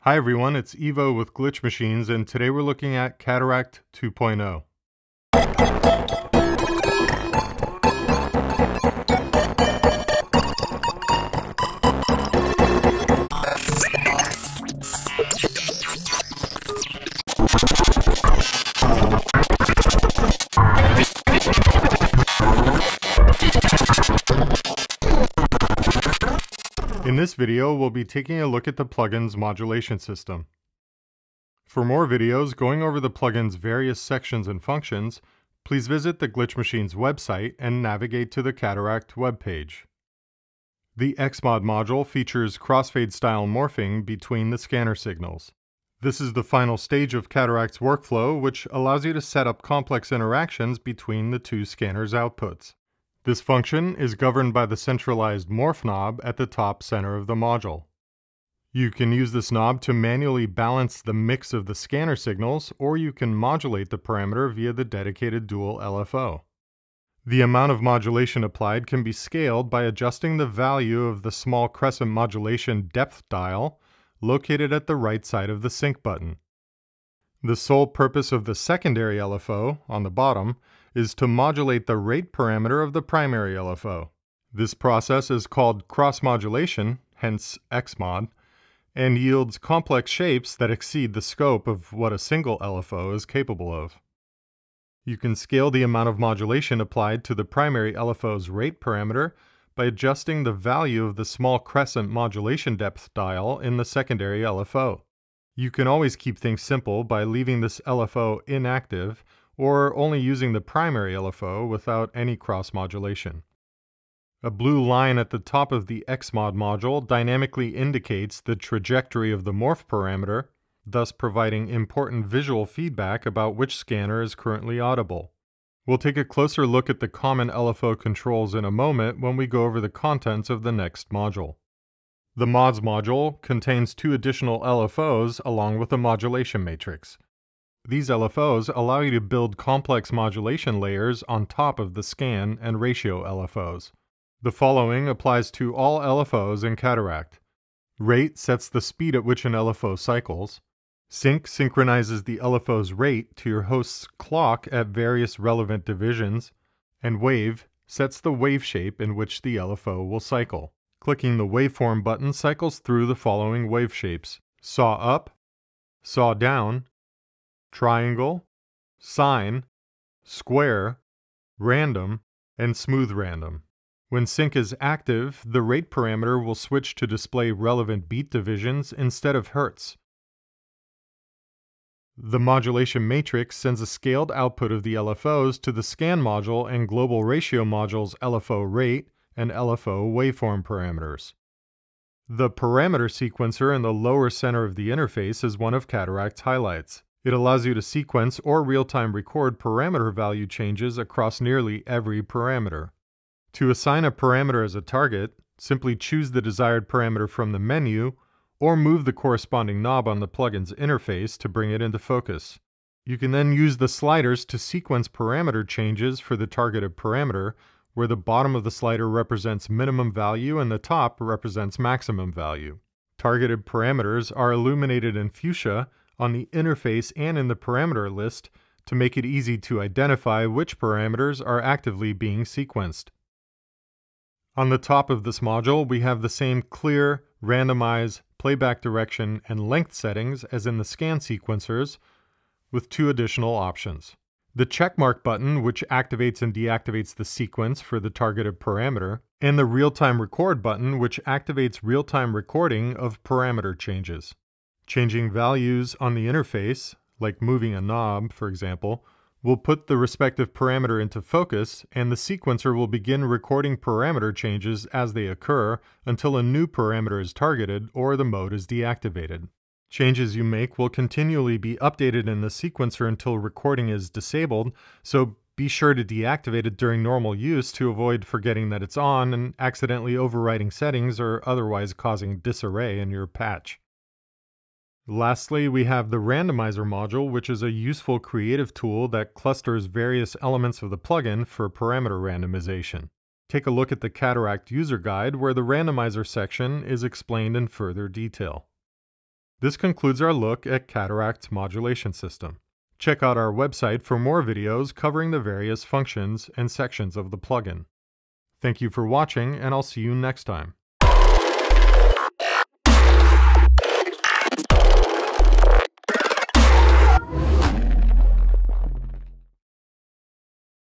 Hi everyone, it's Evo with Glitchmachines, and today we're looking at Cataract 2.0. In this video, we'll be taking a look at the plugin's modulation system. For more videos going over the plugin's various sections and functions, please visit the Glitchmachines website and navigate to the Cataract webpage. The Xmod module features crossfade style morphing between the scanner signals. This is the final stage of Cataract's workflow, which allows you to set up complex interactions between the two scanners' outputs. This function is governed by the centralized morph knob at the top center of the module. You can use this knob to manually balance the mix of the scanner signals, or you can modulate the parameter via the dedicated dual LFO. The amount of modulation applied can be scaled by adjusting the value of the small crescent modulation depth dial located at the right side of the sync button. The sole purpose of the secondary LFO, on the bottom, is to modulate the rate parameter of the primary LFO. This process is called cross-modulation, hence Xmod, and yields complex shapes that exceed the scope of what a single LFO is capable of. You can scale the amount of modulation applied to the primary LFO's rate parameter by adjusting the value of the small crescent modulation depth dial in the secondary LFO. You can always keep things simple by leaving this LFO inactive or only using the primary LFO without any cross-modulation. A blue line at the top of the Xmod module dynamically indicates the trajectory of the morph parameter, thus providing important visual feedback about which scanner is currently audible. We'll take a closer look at the common LFO controls in a moment when we go over the contents of the next module. The Mods module contains two additional LFOs along with a modulation matrix. These LFOs allow you to build complex modulation layers on top of the scan and ratio LFOs. The following applies to all LFOs in Cataract. Rate sets the speed at which an LFO cycles. Sync synchronizes the LFO's rate to your host's clock at various relevant divisions. And Wave sets the wave shape in which the LFO will cycle. Clicking the Waveform button cycles through the following wave shapes: saw up, saw down, triangle, sine, square, random, and smooth random. When sync is active, the rate parameter will switch to display relevant beat divisions instead of hertz. The modulation matrix sends a scaled output of the LFOs to the scan module and global ratio module's LFO rate and LFO waveform parameters. The parameter sequencer in the lower center of the interface is one of Cataract's highlights. It allows you to sequence or real-time record parameter value changes across nearly every parameter. To assign a parameter as a target, simply choose the desired parameter from the menu or move the corresponding knob on the plugin's interface to bring it into focus. You can then use the sliders to sequence parameter changes for the targeted parameter, where the bottom of the slider represents minimum value and the top represents maximum value. Targeted parameters are illuminated in fuchsia on the interface and in the parameter list to make it easy to identify which parameters are actively being sequenced. On the top of this module, we have the same clear, randomize, playback direction, and length settings as in the scan sequencers, with two additional options. The checkmark button, which activates and deactivates the sequence for the targeted parameter, and the real-time record button, which activates real-time recording of parameter changes. Changing values on the interface, like moving a knob, for example, will put the respective parameter into focus, and the sequencer will begin recording parameter changes as they occur until a new parameter is targeted or the mode is deactivated. Changes you make will continually be updated in the sequencer until recording is disabled, so be sure to deactivate it during normal use to avoid forgetting that it's on and accidentally overwriting settings or otherwise causing disarray in your patch. Lastly, we have the Randomizer Module, which is a useful creative tool that clusters various elements of the plugin for parameter randomization. Take a look at the Cataract user guide, where the randomizer section is explained in further detail. This concludes our look at Cataract's modulation system. Check out our website for more videos covering the various functions and sections of the plugin. Thank you for watching, and I'll see you next time.